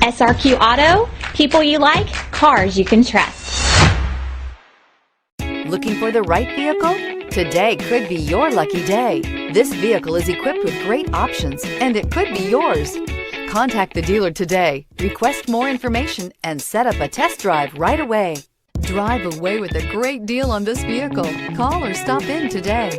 SRQ Auto, people you like, cars you can trust. Looking for the right vehicle? Today could be your lucky day. This vehicle is equipped with great options and it could be yours. Contact the dealer today, request more information, and set up a test drive right away. Drive away with a great deal on this vehicle. Call or stop in today.